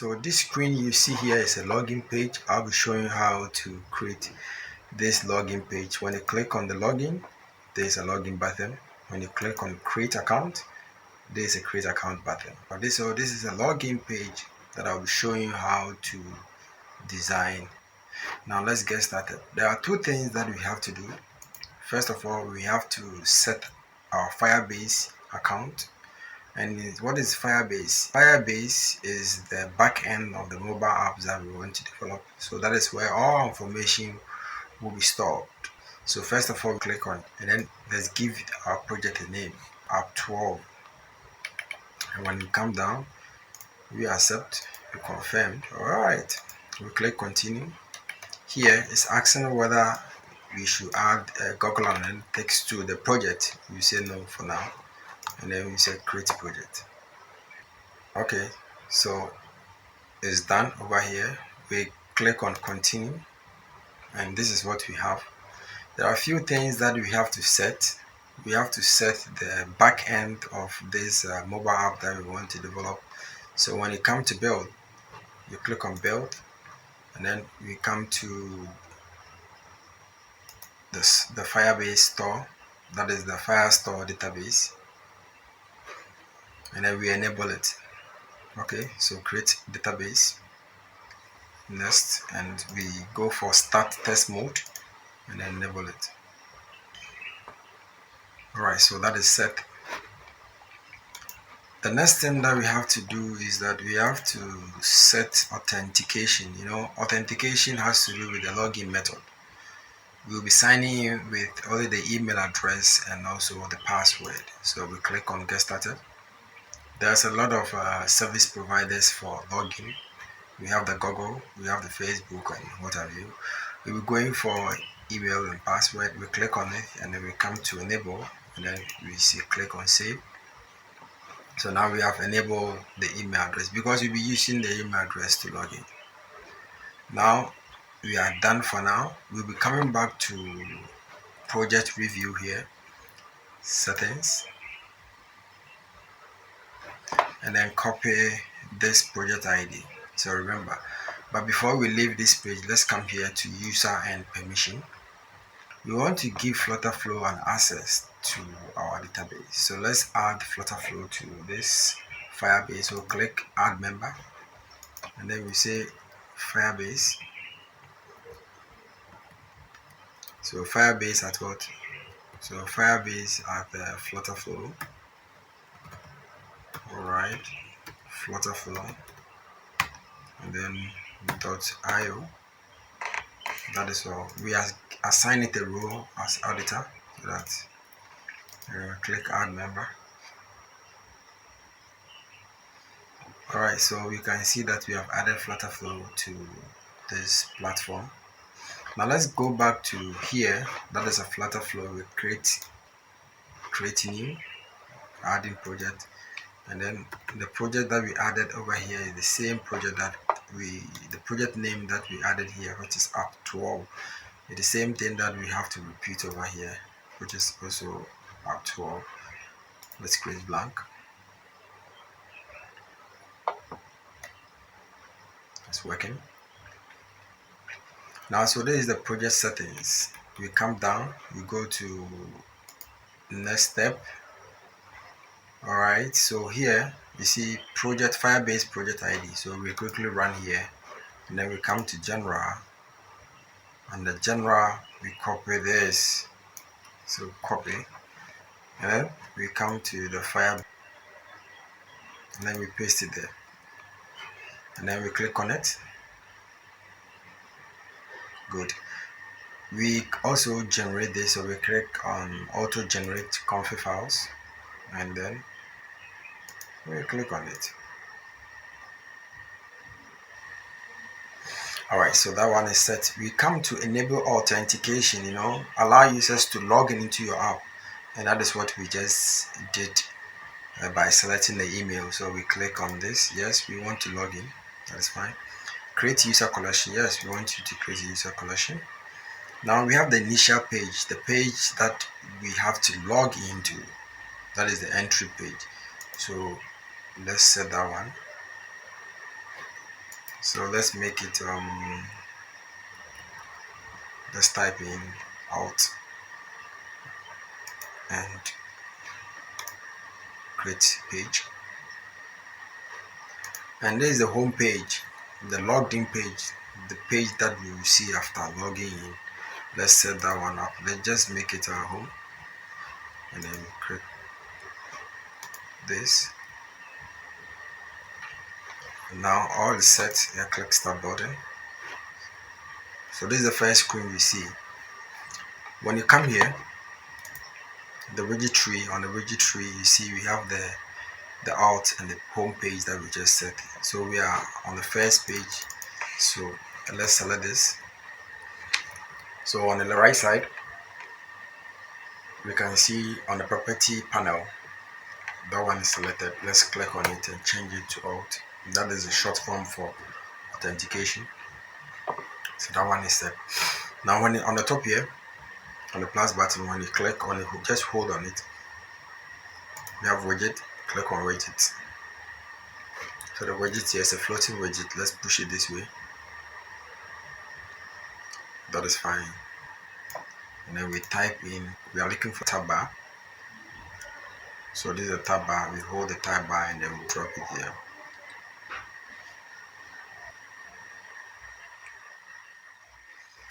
So this screen you see here is a login page. I'll be showing you how to create this login page. When you click on the login, there's a login button. When you click on create account, there's a create account button. So this is a login page that I'll be showing you how to design. Now let's get started. There are two things that we have to do. First of all, we have to set our Firebase account. And what is Firebase? Firebase is the back end of the mobile apps that we want to develop. So that is where all information will be stored. So first of all, click on, and then let's give our project a name, app 12. And when you come down, we accept, we confirm. All right, we click continue. Here it's asking whether we should add Google Analytics to the project. You say no for now, and then we say create project. Okay, so it's done over here. We click on continue, and this is what we have. There are a few things that we have to set. We have to set the back end of this mobile app that we want to develop. So when you come to build, you click on build, and then we come to the Firebase store, that is the Firestore database, and then we enable it. Okay, so create database next, and we go for start test mode and then enable it. Alright, so that is set. The next thing that we have to do is that we have to set authentication. Authentication has to do with the login method. We'll be signing in with only the email address and also the password. So we click on get started. There's a lot of service providers for login. We have the Google, we have the Facebook, and what have you. We'll be going for email and password. We click on it, and then we come to enable, and then we see click on save. So now we have enabled the email address because we'll be using the email address to log in. Now we are done for now. We'll be coming back to project review here, settings, and then copy this project ID. So remember, but before we leave this page, let's come here to user and permission. We want to give FlutterFlow an access to our database. So let's add FlutterFlow to this Firebase. So click add member, and then we say Firebase. So Firebase at what? So Firebase at FlutterFlow. Alright, FlutterFlow, and then .io. That is all. We assign it a role as auditor, so that click add member. Alright, so you can see that we have added FlutterFlow to this platform. Now let's go back to here. That is a FlutterFlow. We create new, adding project, and then the project that we added over here is the same project that the project name that we added here, which is app 12. It's the same thing that we have to repeat over here, which is also app 12. Let's create blank. It's working. Now, so this is the project settings. We come down, we go to next step. Alright, so here you see project Firebase project ID. So we quickly run here, and then we come to general, and the general we copy this. So copy, and then we come to the Firebase, and then we paste it there, and then we click on it. Good. We also generate this, so we click on auto generate config files, and then we click on it. Alright, so that one is set. We come to enable authentication, allow users to log into your app, and that is what we just did by selecting the email. So we click on this. Yes, we want to log in. That is fine. Create user collection. Yes, we want you to create a user collection. Now we have the initial page, the page that we have to log into. That is the entry page. So let's set that one. So let's make it let's type in alt and create page, and this is the home page, the logged in page, the page that we will see after logging in. Let's set that one up. Let's just make it our home and then click this. Now all is set. Here, click start button. So this is the first screen we see. When you come here, the widget tree, on the widget tree you see we have the alt and the home page that we just set. So we are on the first page. So let's select this. So on the right side we can see on the property panel that one is selected. Let's click on it and change it to alt. That is a short form for authentication. So that one is set. Now when on the top here, on the plus button, when you click on it, just hold on it. We have widget. Click on widget. So the widget here is a floating widget. Let's push it this way. That is fine. And then we type in, we are looking for tab bar. So this is a tab bar. We hold the tab bar and then we drop it here.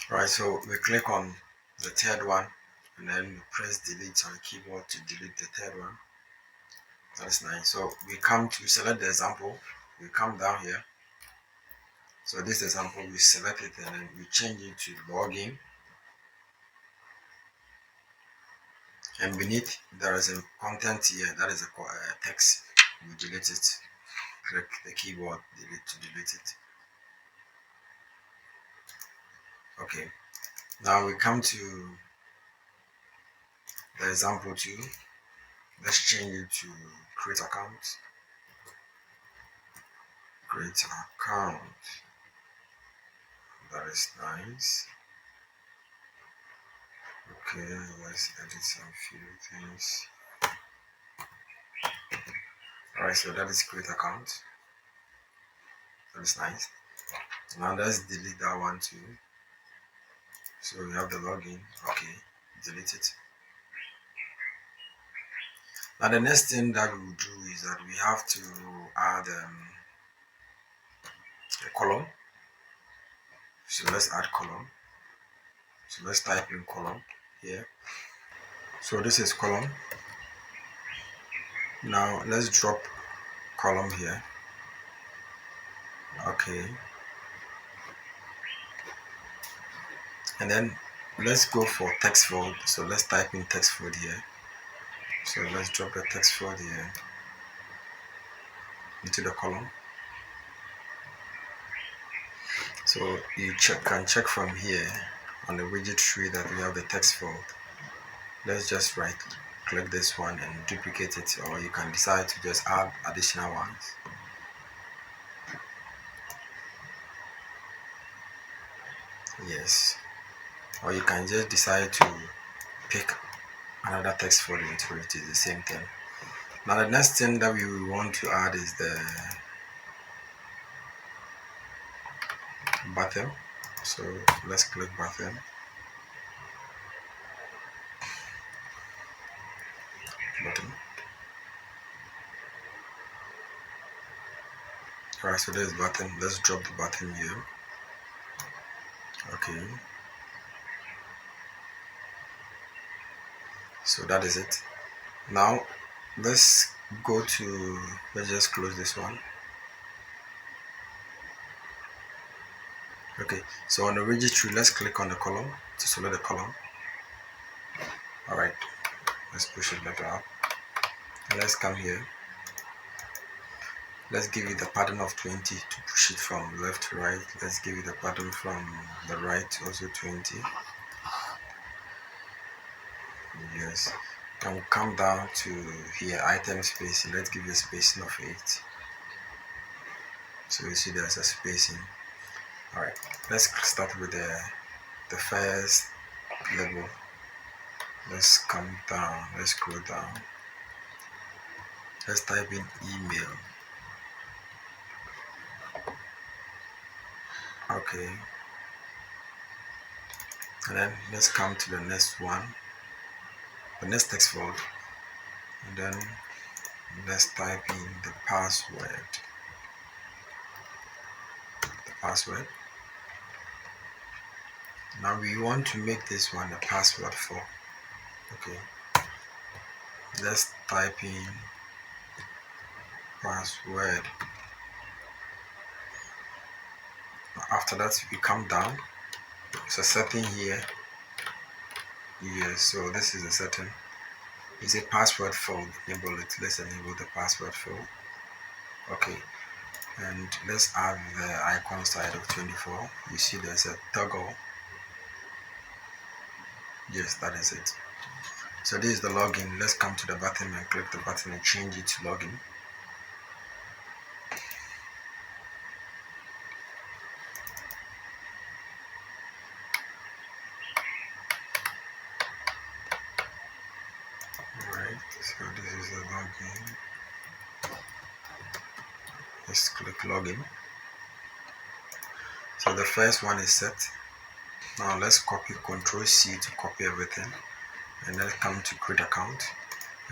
Alright, so we click on the third one and then we press delete on the keyboard to delete the third one. That's nice. So we come to select the example. We come down here. So this example, we select it and then we change it to login. And beneath there is a content here, that is a text. We delete it. Click the keyboard, delete to delete it. Okay. Now we come to the example 2. Let's change it to create account. Create account. That is nice. Okay, let's edit some few things. Alright, so that is create account. That is nice. Now let's delete that one too. So we have the login. Okay, delete it. Now the next thing that we will do is that we have to add a column. So let's add column. So let's type in column here. So this is column. Now let's drop column here. Okay. And then let's go for text field. So let's type in text field here. So let's drop the text field here into the column. So you can check from here on the widget tree that we have the text field. Let's just right click this one and duplicate it, or you can decide to just add additional ones. Yes, or you can just decide to pick another text field into it. Is the same thing. Now the next thing that we want to add is the button. So let's click button. Alright, so there's button. Let's drop the button here. Okay. So that is it. Now let's go to, let's just close this one. Okay, so on the registry, let's click on the column to select the column. Alright, let's push it better up. And let's come here. Let's give it the pattern of 20 to push it from left to right. Let's give it the pattern from the right, also 20. Yes. And we'll come down to here, item spacing. Let's give it a spacing of 8. So you see there's a spacing. Alright, let's start with the first level. Let's come down, let's scroll down. Let's type in email. Okay, and then let's come to the next one, the next text field, and then let's type in the password. Now we want to make this one a password for. Okay, let's type in password. After that, we come down. It's a setting here. Yes, so this is a setting. It's a password field. Enable it. Let's enable the password field. Okay, and let's add the icon side of 24. You see there's a toggle. Yes, that is it. So this is the login. Let's come to the button and click the button and change it to login. Alright, so this is the login. Let's click login. So the first one is set. Now let's copy Ctrl C to copy everything, and then come to create account,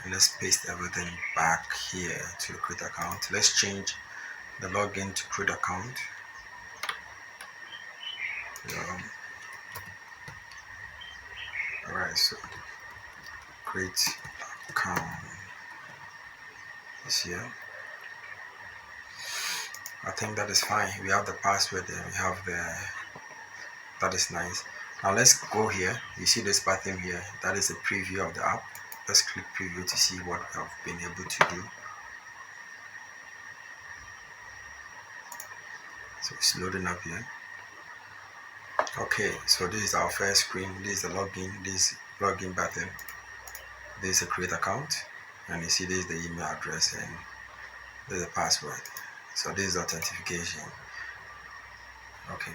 and let's paste everything back here to the create account. Let's change the login to create account. Alright, so create account is here. I think that is fine. We have the password and we have that is nice. Now let's go here. You see this button here, that is a preview of the app. Let's click preview to see what we have been able to do. So it's loading up here. Okay, so this is our first screen. This is the login. This login button. This is a create account, and you see this is the email address and this is the password. So this is authentication. Okay.